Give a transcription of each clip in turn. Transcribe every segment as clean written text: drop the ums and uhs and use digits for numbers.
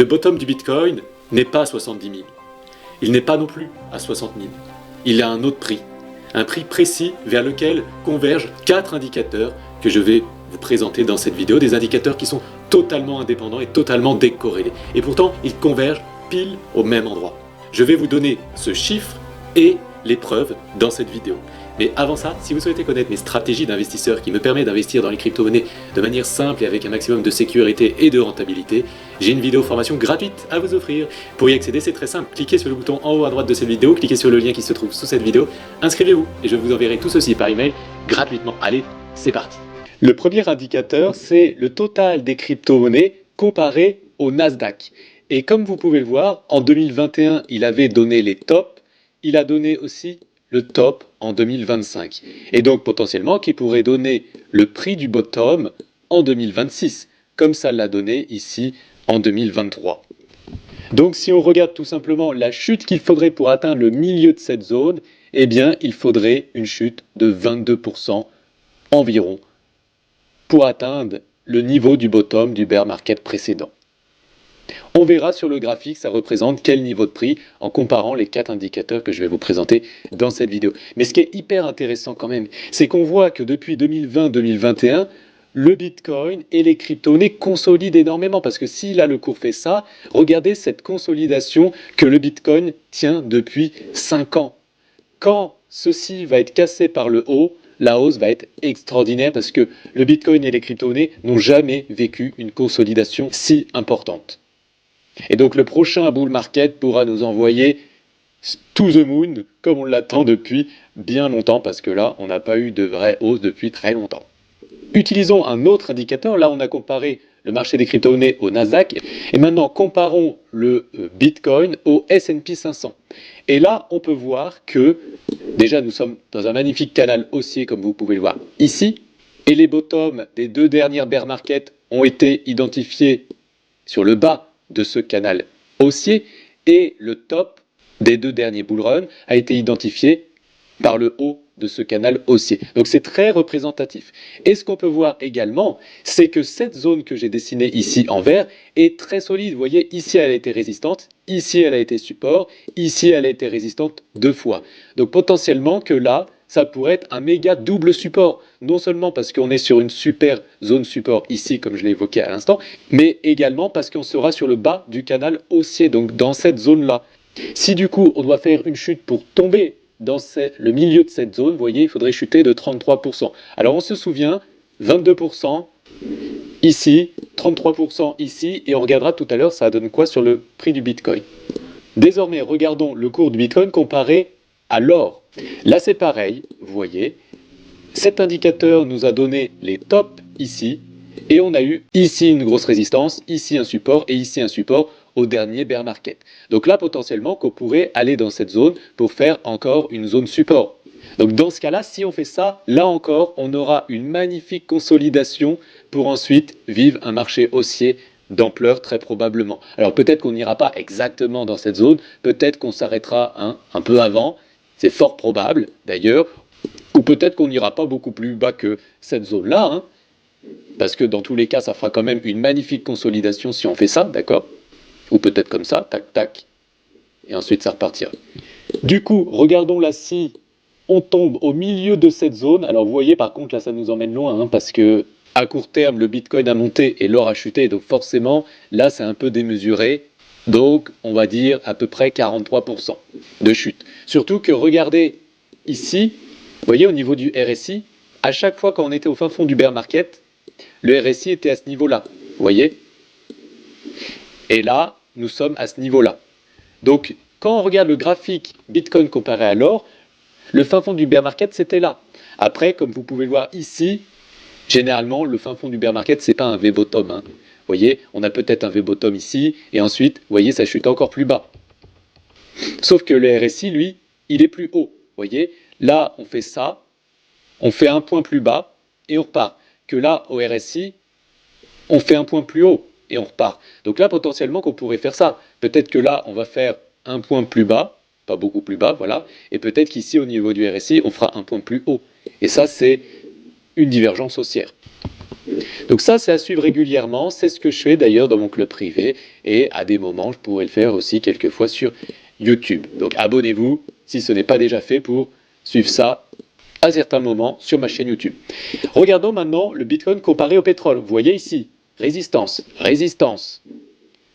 Le bottom du Bitcoin n'est pas à 70 000. Il n'est pas non plus à 60 000. Il a un autre prix. Un prix précis vers lequel convergent 4 indicateurs que je vais vous présenter dans cette vidéo. Des indicateurs qui sont totalement indépendants et totalement décorrélés. Et pourtant, ils convergent pile au même endroit. Je vais vous donner ce chiffre et les preuves dans cette vidéo. Mais avant ça, si vous souhaitez connaître mes stratégies d'investisseur qui me permettent d'investir dans les crypto-monnaies de manière simple et avec un maximum de sécurité et de rentabilité, j'ai une vidéo formation gratuite à vous offrir. Pour y accéder, c'est très simple. Cliquez sur le bouton en haut à droite de cette vidéo, cliquez sur le lien qui se trouve sous cette vidéo, inscrivez-vous et je vous enverrai tout ceci par email gratuitement. Allez, c'est parti. Le premier indicateur, c'est le total des crypto-monnaies comparé au Nasdaq. Et comme vous pouvez le voir, en 2021, il avait donné les tops, il a donné aussi le top en 2025. Et donc potentiellement qui pourrait donner le prix du bottom en 2026, comme ça l'a donné ici en 2023. Donc si on regarde tout simplement la chute qu'il faudrait pour atteindre le milieu de cette zone, eh bien il faudrait une chute de 22% environ pour atteindre le niveau du bottom du bear market précédent. On verra sur le graphique, ça représente quel niveau de prix en comparant les 4 indicateurs que je vais vous présenter dans cette vidéo. Mais ce qui est hyper intéressant quand même, c'est qu'on voit que depuis 2020-2021, le Bitcoin et les crypto-monnaies consolident énormément. Parce que si là le cours fait ça, regardez cette consolidation que le Bitcoin tient depuis 5 ans. Quand ceci va être cassé par le haut, la hausse va être extraordinaire parce que le Bitcoin et les crypto-monnaies n'ont jamais vécu une consolidation si importante. Et donc le prochain bull market pourra nous envoyer to the moon, comme on l'attend depuis bien longtemps, parce que là, on n'a pas eu de vraie hausse depuis très longtemps. Utilisons un autre indicateur. Là, on a comparé le marché des crypto-monnaies au Nasdaq. Et maintenant, comparons le Bitcoin au S&P 500. Et là, on peut voir que, déjà, nous sommes dans un magnifique canal haussier, comme vous pouvez le voir ici. Et les bottoms des 2 dernières bear markets ont été identifiés sur le bas de ce canal haussier et le top des 2 derniers bull runs a été identifié par le haut de ce canal haussier. Donc c'est très représentatif. Et ce qu'on peut voir également, c'est que cette zone que j'ai dessinée ici en vert est très solide. Vous voyez, ici elle a été résistante, ici elle a été support, ici elle a été résistante 2 fois. Donc potentiellement que là, ça pourrait être un méga double support. Non seulement parce qu'on est sur une super zone support ici, comme je l'ai évoqué à l'instant, mais également parce qu'on sera sur le bas du canal haussier, donc dans cette zone-là. Si du coup, on doit faire une chute pour tomber dans le milieu de cette zone, vous voyez, il faudrait chuter de 33%. Alors on se souvient, 22% ici, 33% ici, et on regardera tout à l'heure, ça donne quoi sur le prix du Bitcoin. Désormais, regardons le cours du Bitcoin comparé à l'or. Là, c'est pareil, vous voyez, cet indicateur nous a donné les tops ici, et on a eu ici une grosse résistance, ici un support, et ici un support au dernier bear market. Donc là, potentiellement, qu'on pourrait aller dans cette zone pour faire encore une zone support. Donc dans ce cas-là, si on fait ça, là encore, on aura une magnifique consolidation pour ensuite vivre un marché haussier d'ampleur très probablement. Alors peut-être qu'on n'ira pas exactement dans cette zone, peut-être qu'on s'arrêtera un peu avant, c'est fort probable d'ailleurs, ou peut-être qu'on n'ira pas beaucoup plus bas que cette zone-là, parce que dans tous les cas, ça fera quand même une magnifique consolidation si on fait ça, d'accord? Ou peut-être comme ça, tac, tac, et ensuite ça repartira. Du coup, regardons là si on tombe au milieu de cette zone. Alors vous voyez, par contre, là, ça nous emmène loin, parce que à court terme, le Bitcoin a monté et l'or a chuté, donc forcément, là, c'est un peu démesuré. Donc, on va dire à peu près 43% de chute. Surtout que, regardez, ici, vous voyez, au niveau du RSI, à chaque fois quand on était au fin fond du bear market, le RSI était à ce niveau-là, vous voyez? Et là, nous sommes à ce niveau-là. Donc, quand on regarde le graphique Bitcoin comparé à l'or, le fin fond du bear market, c'était là. Après, comme vous pouvez le voir ici, généralement, le fin fond du bear market, c'est pas un V-bottom. Vous voyez, on a peut-être un V-bottom ici, et ensuite, vous voyez, ça chute encore plus bas. Sauf que le RSI, lui, il est plus haut. Vous voyez, là, on fait ça, on fait un point plus bas, et on repart. Que là, au RSI, on fait un point plus haut, et on repart. Donc là, potentiellement, qu'on pourrait faire ça. Peut-être que là, on va faire un point plus bas, pas beaucoup plus bas, voilà, et peut-être qu'ici, au niveau du RSI, on fera un point plus haut. Et ça, c'est une divergence haussière. Donc ça, c'est à suivre régulièrement, c'est ce que je fais d'ailleurs dans mon club privé, et à des moments, je pourrais le faire aussi quelquefois sur YouTube. Donc abonnez-vous si ce n'est pas déjà fait pour suivre ça à certains moments sur ma chaîne YouTube. Regardons maintenant le Bitcoin comparé au pétrole. Vous voyez ici, résistance, résistance,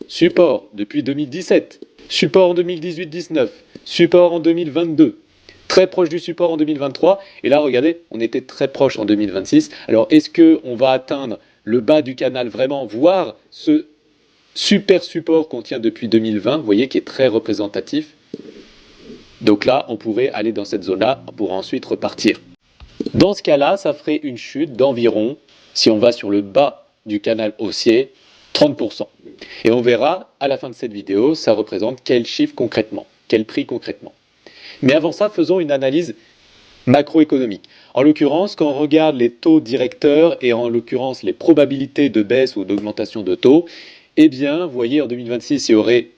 support depuis 2017, support en 2018-19, support en 2022, très proche du support en 2023, et là regardez, on était très proche en 2026. Alors est-ce qu'on va atteindre le bas du canal vraiment, voire ce super support qu'on tient depuis 2020, vous voyez, qui est très représentatif? Donc là, on pourrait aller dans cette zone-là pour ensuite repartir. Dans ce cas-là, ça ferait une chute d'environ, si on va sur le bas du canal haussier, 30%. Et on verra à la fin de cette vidéo, ça représente quel chiffre concrètement, quel prix concrètement. Mais avant ça, faisons une analyse macroéconomique. En l'occurrence, quand on regarde les taux directeurs et en l'occurrence les probabilités de baisse ou d'augmentation de taux, eh bien, vous voyez, en 2026, il y aurait,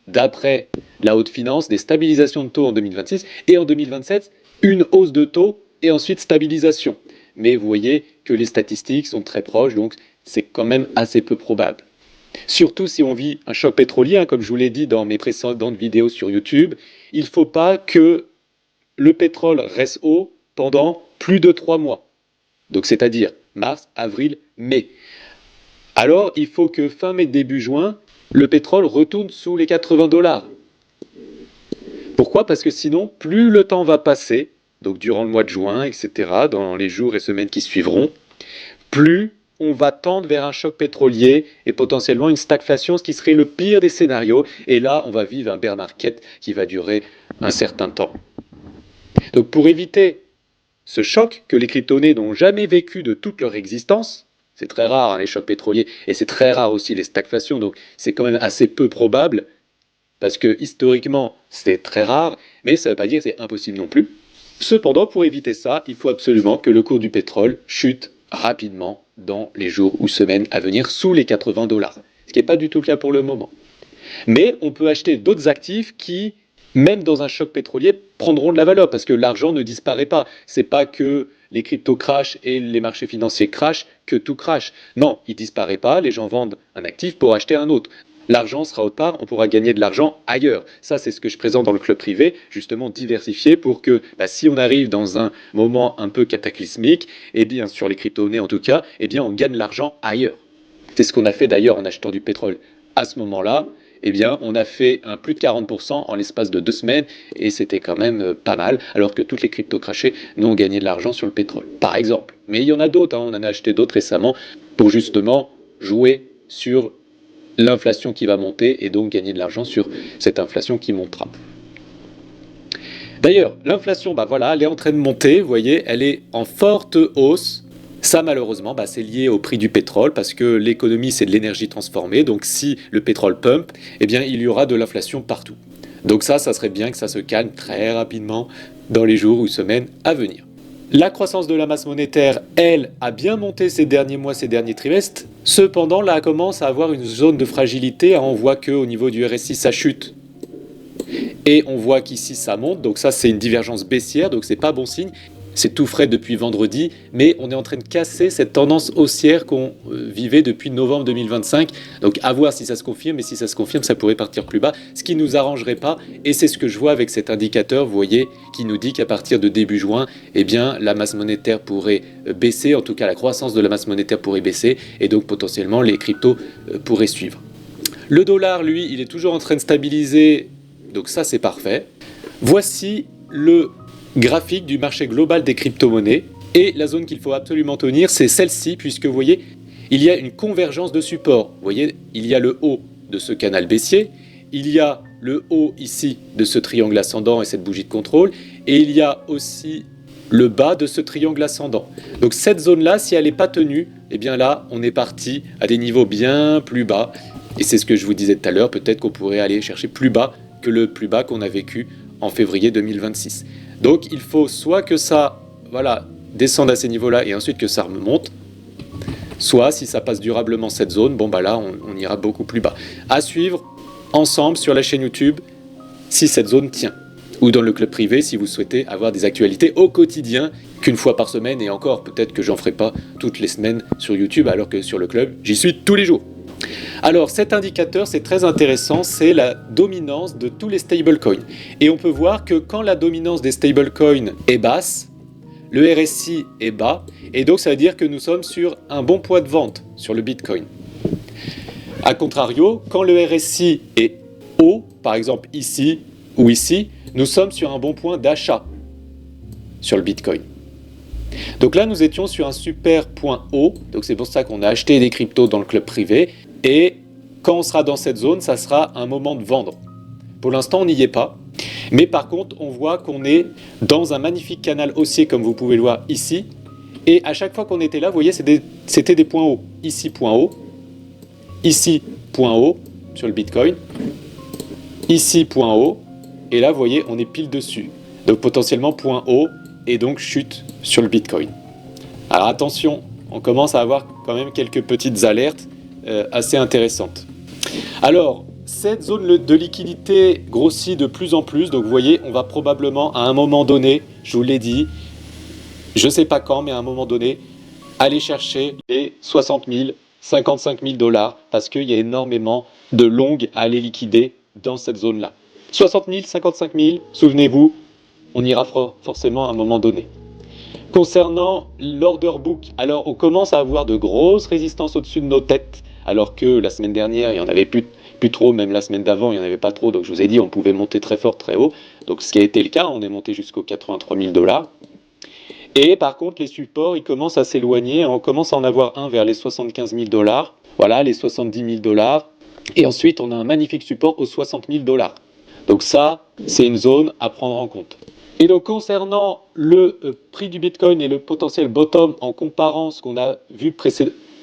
d'après la haute finance, des stabilisations de taux en 2026 et en 2027, une hausse de taux et ensuite stabilisation. Mais vous voyez que les statistiques sont très proches, donc c'est quand même assez peu probable. Surtout si on vit un choc pétrolier, hein, comme je vous l'ai dit dans mes précédentes vidéos sur YouTube, il ne faut pas que le pétrole reste haut pendant plus de 3 mois. Donc c'est-à-dire mars, avril, mai. Alors il faut que fin mai, début juin, le pétrole retourne sous les 80 $. Pourquoi? Parce que sinon, plus le temps va passer, donc durant le mois de juin, etc., dans les jours et semaines qui suivront, plus on va tendre vers un choc pétrolier et potentiellement une stagflation, ce qui serait le pire des scénarios. Et là, on va vivre un bear market qui va durer un certain temps. Donc pour éviter ce choc que les crypto-monnaies n'ont jamais vécu de toute leur existence, c'est très rare hein, les chocs pétroliers, et c'est très rare aussi les stagflations, donc c'est quand même assez peu probable, parce que historiquement c'est très rare, mais ça ne veut pas dire que c'est impossible non plus. Cependant, pour éviter ça, il faut absolument que le cours du pétrole chute rapidement dans les jours ou semaines à venir sous les 80 $, ce qui n'est pas du tout le cas pour le moment. Mais on peut acheter d'autres actifs qui, même dans un choc pétrolier, prendront de la valeur, parce que l'argent ne disparaît pas. C'est pas que les cryptos crashent et les marchés financiers crashent que tout crash. Non, il ne disparaît pas, les gens vendent un actif pour acheter un autre. L'argent sera autre part, on pourra gagner de l'argent ailleurs. Ça, c'est ce que je présente dans le club privé, justement diversifié pour que, si on arrive dans un moment un peu cataclysmique, et bien sur les crypto-monnaies en tout cas, eh bien on gagne l'argent ailleurs. C'est ce qu'on a fait d'ailleurs en achetant du pétrole. À ce moment-là, eh bien, on a fait un plus de 40% en l'espace de 2 semaines, et c'était quand même pas mal, alors que toutes les cryptos crachées, nous, on gagné de l'argent sur le pétrole, par exemple. Mais il y en a d'autres, hein, on en a acheté d'autres récemment, pour justement jouer sur l'inflation qui va monter, et donc gagner de l'argent sur cette inflation qui montera. D'ailleurs, l'inflation, voilà, elle est en train de monter, vous voyez, elle est en forte hausse. Ça, malheureusement, c'est lié au prix du pétrole, parce que l'économie, c'est de l'énergie transformée. Donc, si le pétrole pump, eh bien, il y aura de l'inflation partout. Donc ça serait bien que ça se calme très rapidement dans les jours ou semaines à venir. La croissance de la masse monétaire, elle, a bien monté ces derniers mois, ces derniers trimestres. Cependant, là, elle commence à avoir une zone de fragilité. On voit qu'au niveau du RSI, ça chute. Et on voit qu'ici, ça monte. Donc ça, c'est une divergence baissière, donc c'est pas bon signe. C'est tout frais depuis vendredi, mais on est en train de casser cette tendance haussière qu'on vivait depuis novembre 2025. Donc à voir si ça se confirme, et si ça se confirme, ça pourrait partir plus bas, ce qui ne nous arrangerait pas. Et c'est ce que je vois avec cet indicateur, vous voyez, qui nous dit qu'à partir de début juin, eh bien, la masse monétaire pourrait baisser, en tout cas la croissance de la masse monétaire pourrait baisser, et donc potentiellement les cryptos pourraient suivre. Le dollar, lui, il est toujours en train de stabiliser, donc ça c'est parfait. Voici le graphique du marché global des crypto-monnaies, et la zone qu'il faut absolument tenir, c'est celle-ci, puisque vous voyez, il y a une convergence de support. Vous voyez, il y a le haut de ce canal baissier, il y a le haut ici de ce triangle ascendant et cette bougie de contrôle, et il y a aussi le bas de ce triangle ascendant. Donc cette zone-là, si elle n'est pas tenue, eh bien là, on est parti à des niveaux bien plus bas, et c'est ce que je vous disais tout à l'heure, peut-être qu'on pourrait aller chercher plus bas que le plus bas qu'on a vécu en février 2026. Donc il faut soit que ça descende à ces niveaux-là et ensuite que ça remonte, soit si ça passe durablement cette zone, là on ira beaucoup plus bas. À suivre ensemble sur la chaîne YouTube si cette zone tient. ou dans le club privé si vous souhaitez avoir des actualités au quotidien qu'une fois par semaine, et encore peut-être que j'en ferai pas toutes les semaines sur YouTube alors que sur le club j'y suis tous les jours. Alors cet indicateur, c'est très intéressant, c'est la dominance de tous les stablecoins. Et on peut voir que quand la dominance des stablecoins est basse, le RSI est bas, et donc ça veut dire que nous sommes sur un bon poids de vente sur le Bitcoin. A contrario, quand le RSI est haut, par exemple ici ou ici, nous sommes sur un bon point d'achat sur le Bitcoin. Donc là, nous étions sur un super point haut, donc c'est pour ça qu'on a acheté des cryptos dans le club privé, et quand on sera dans cette zone, ça sera un moment de vendre. Pour l'instant, on n'y est pas, mais par contre, on voit qu'on est dans un magnifique canal haussier, comme vous pouvez le voir ici, et à chaque fois qu'on était là, vous voyez, c'était des points hauts. Ici, point haut, ici, point haut sur le Bitcoin, ici, point haut, et là, vous voyez, on est pile dessus. Donc potentiellement point haut, et donc chute sur le Bitcoin. Alors attention, on commence à avoir quand même quelques petites alertes assez intéressantes. Alors, cette zone de liquidité grossit de plus en plus, donc vous voyez, on va probablement à un moment donné, je vous l'ai dit, je ne sais pas quand, mais à un moment donné, aller chercher les 60 000, 55 000 $, parce qu'il y a énormément de longues à aller liquider dans cette zone-là. 60 000, 55 000, souvenez-vous, on ira forcément à un moment donné. Concernant l'order book, alors on commence à avoir de grosses résistances au-dessus de nos têtes, alors que la semaine dernière, il n'y en avait plus trop, même la semaine d'avant, il n'y en avait pas trop, donc je vous ai dit, on pouvait monter très fort, très haut. Donc ce qui a été le cas, on est monté jusqu'aux 83 000 $. Et par contre, les supports, ils commencent à s'éloigner, on commence à en avoir un vers les 75 000 $, voilà, les 70 000 $, et ensuite on a un magnifique support aux 60 000 $. Donc ça, c'est une zone à prendre en compte. Et donc concernant le prix du Bitcoin et le potentiel bottom en comparant ce qu'on a vu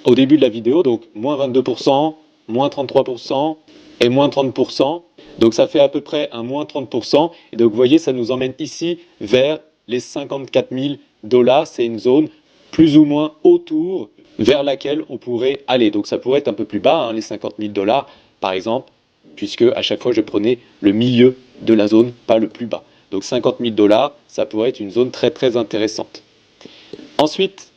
au début de la vidéo, donc moins 22%, moins 33% et moins 30%, donc ça fait à peu près un moins 30%, et donc vous voyez, ça nous emmène ici vers les 54 000 $, c'est une zone plus ou moins autour vers laquelle on pourrait aller, donc ça pourrait être un peu plus bas, hein, les 50 000 $ par exemple, puisque à chaque fois je prenais le milieu de la zone, pas le plus bas. Donc 50 000 $, ça pourrait être une zone très très intéressante. Ensuite,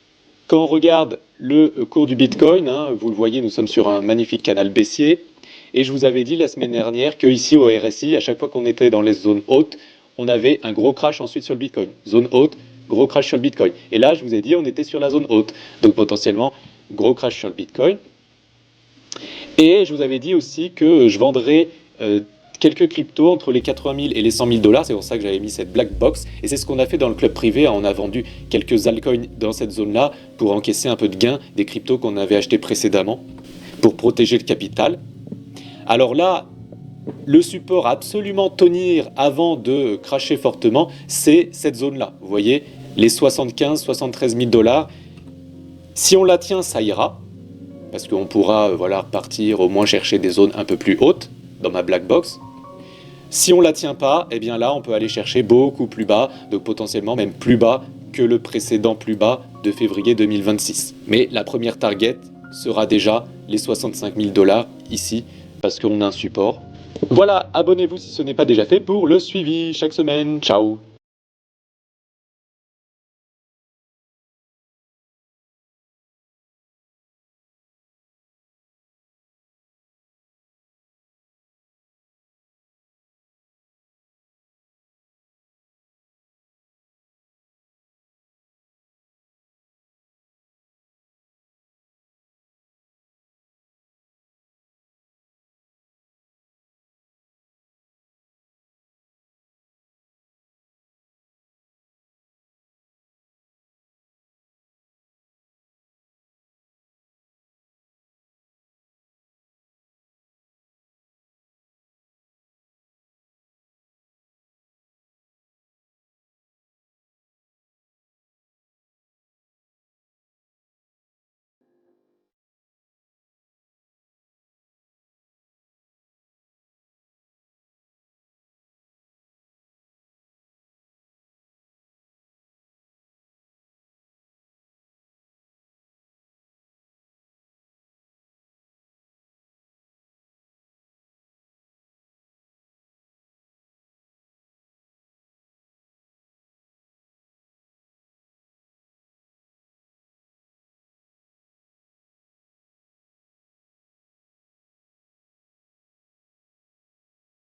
quand on regarde le cours du Bitcoin, hein, vous le voyez, nous sommes sur un magnifique canal baissier. Et je vous avais dit la semaine dernière qu'ici au RSI, à chaque fois qu'on était dans les zones hautes, on avait un gros crash ensuite sur le Bitcoin. Zone haute, gros crash sur le Bitcoin. Et là, je vous ai dit, on était sur la zone haute. Donc potentiellement, gros crash sur le Bitcoin. Et je vous avais dit aussi que je vendrais quelques cryptos entre les 80 000 et les 100 000 $, c'est pour ça que j'avais mis cette black box, et c'est ce qu'on a fait dans le club privé, on a vendu quelques altcoins dans cette zone-là pour encaisser un peu de gain des cryptos qu'on avait achetés précédemment, pour protéger le capital. Alors là, le support à absolument tenir avant de crasher fortement, c'est cette zone-là, vous voyez, les 75 000 $, 73 000 $, si on la tient, ça ira, parce qu'on pourra repartir au moins chercher des zones un peu plus hautes dans ma black box. Si on ne la tient pas, eh bien là on peut aller chercher beaucoup plus bas, donc potentiellement même plus bas que le précédent plus bas de février 2026. Mais la première target sera déjà les 65 000 $ ici, parce qu'on a un support. Voilà, abonnez-vous si ce n'est pas déjà fait pour le suivi chaque semaine. Ciao!